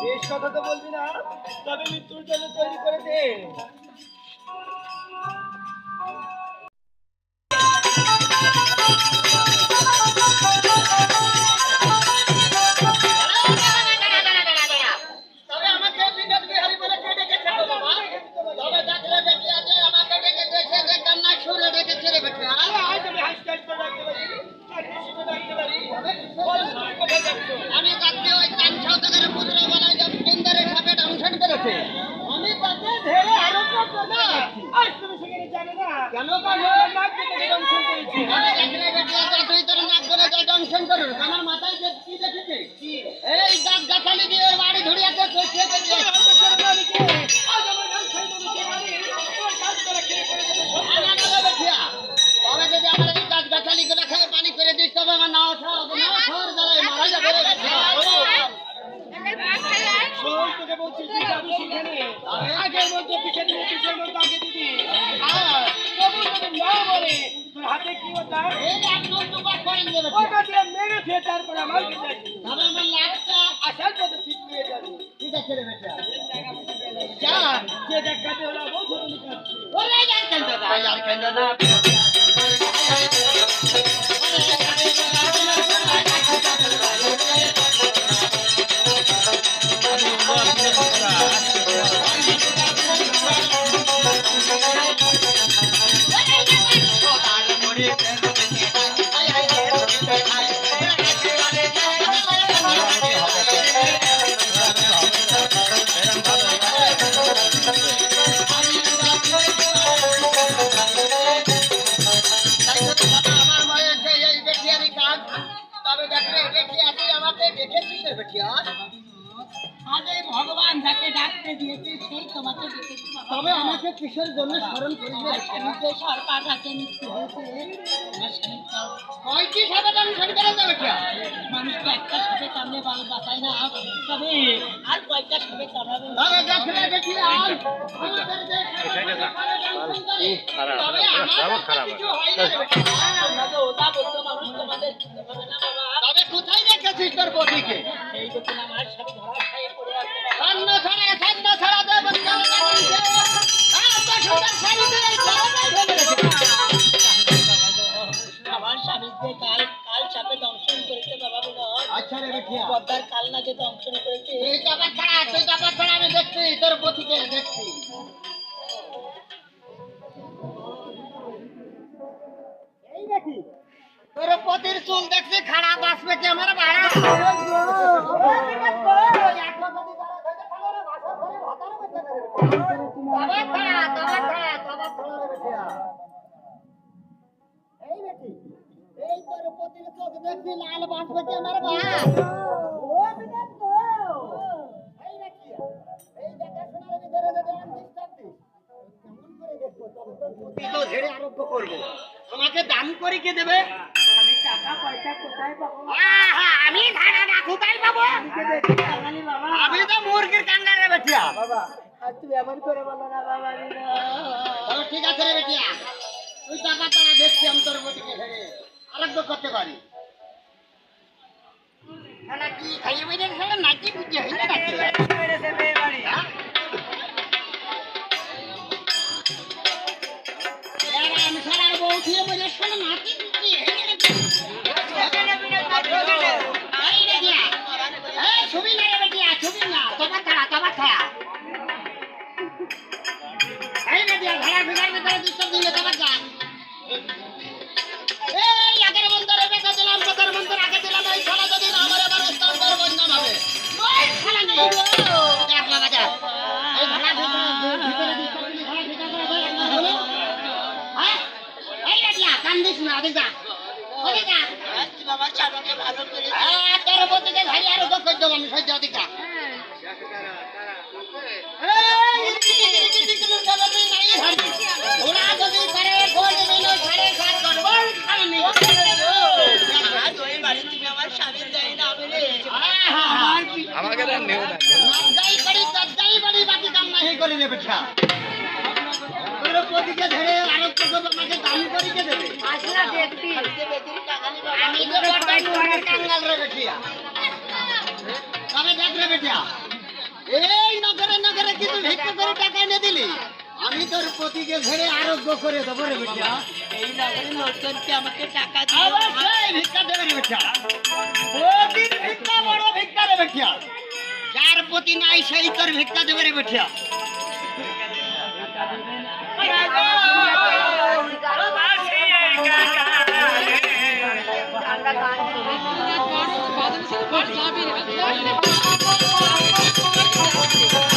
বেশ কথা তো বলবি না, তবে মৃত্যুর জন্য তৈরি করে দে। আমি তাকে ওই কান সৌদাগরের পুত্র বলাই যে সুন্দরের সাথে দংশন করেছে। আমি তাকে ধরে আরোপ করবো। আজ তুমি সেখানে জানো না কেন নাক কেটে দংশন করেছি। আমি দেখলে বেটিয়া তুই তোর নাক করে যা দংশন করুন। আমার মাথায় যে কি দেখেছে এই গাছ গাছালি দিয়ে বাড়ি ধরিয়াতে চলছে গাছালি গুলো খেয়ে পানি করে দিস তবে আমার নাও মারা যাবে। তোকে বলছি তুই যাবি সেখানে, আগের মধ্যে পিছিয়ে দিবি, পিছিয়ে মধ্যে আগে দিবি। তবু যদি না বলে তোর হাতে কি হতা ওটা দিয়ে মেরে ফেলে তারপর আমার কাছে আসবি। তবে আমার লাভটা আসার পথে ঠিক হয়ে যাবে। ঠিক আছে রে বেটা। যা যে দেখাতে হলো বউ ছোট কাটছে। ওরে যার কেন্দ্রটা যার কেন্দ্রটা ভগবান যাকে ডাকতে দিয়েছে সেই তোমাকে ডেকেছে। তবে আমাকে কিসের জন্য স্মরণ করিবে? স্বামীকে সর্পাঘাতে মৃত্যু হয়েছে। কয়টি সাপে দংশন করে দেবে? মানুষকে একটা সাপে কামড়ে বাল বাঁচায় না, তবে আর কয়টা সাপে কামড়াবে? তবে কোথায় রেখেছিস তোর বটিকে? এই দেখুন আমার সাথে ধরা খাইয়ে পড়ে আছে। ছান্ন ছাড়া দেব আমার স্বামীকে কাল কাল সাপে দংশন করেছে বাবা বিনয়। আচ্ছা রে বেঠিয়া পদ্মার কাল না যে দংশন করেছে। তুই যাবার ছাড়া আমি দেখছি তোর বটিকে দেখছি। এই দেখি তোর পতির চুল দেখছি খারাপ আসবে কি আমার ভাড়া। এই তোর পতির চোখ দেখছি লাল বাসবে কি আমার ভাড়া। এই দেখি এই দেখাশোনার ভিতরে যদি আমি ডিস্টার্ব দিই কেমন করে দেখবো? তবে তোর পতি তো ঝেড়ে আরম্ভ করবো। আমাকে দাম করে কে দেবে? আমি টাকা পয়সা কোথায় পাবো? আমি ধারা কোথায় পাবো? আমি তো মুরগির কাঙ্গাল রে বেটিয়া। বাবা আর তুই এমন করে বলো না বাবা। ঠিক আছে রে বেটিয়া, তুই টাকা তারা দেখছি আমি তোর বটিকে ছেড়ে আরোগ্য করতে পারি। কি খাইয়ে বেরিয়ে খেলে নাকি বুঝে হইলে নাকি আমি সারার বউ দিয়ে বেরিয়ে খেলে নাকি বুঝে হইলে নাকি ছবি না রে বেটিয়া, ছবি না তবা ছাড়া এই বেটিয়া ঘোড়া ফিরার ভিতরে ডিস্টার্ব দিলে তবা যা। এই আগের মন্তরে বেঁচে দিলাম, কথার মন্তর আগে দিলাম। এই খেলা যদি না আমার এবার স্তম্ভের বদনাম হবে। ওই খেলা নেই দেখ লাগা যা। এই ঘোড়া ভিতরে ডিস্টার্ব দিলে ঘোড়া ঠিক আছে হলো। হ্যাঁ এই বেটিয়া কান্দিস না, ওদিক যা ওদিক যা। বাবা চালকে ভালো করে তোর বদিকে ধারি আরো দক্ষ দেব আমি সহ্য ওদিক যা। ঘোড়া যদি করে ফোন মিলো 7.5 গড়বড় খালি নেই। আমাকে নেও না বাকি কাম নাই করে নেবে। তোর পদিকে ধরে আরোগ্য করবো, আমাকে দাম করে কে দেবে? আমি তো কাঙ্গাল রে বেটিয়া। তবে দেখ রে বেটিয়া এই নগরে নগরে কিন্তু ভিক্ষা করে টাকা এনে দিলি, আমি তোর পতিকে ধরে আরোগ্য করে দেবো রে বেটা। এই নগরের লোকজনকে আমাকে টাকা অবশ্যই ভিক্ষা দেবে রে বেটা। পতির ভিক্ষা বড় ভিক্ষা রে বেটা। যার পতি নাই সেই তোর ভিক্ষা দেবে রে বেটা। Thank you.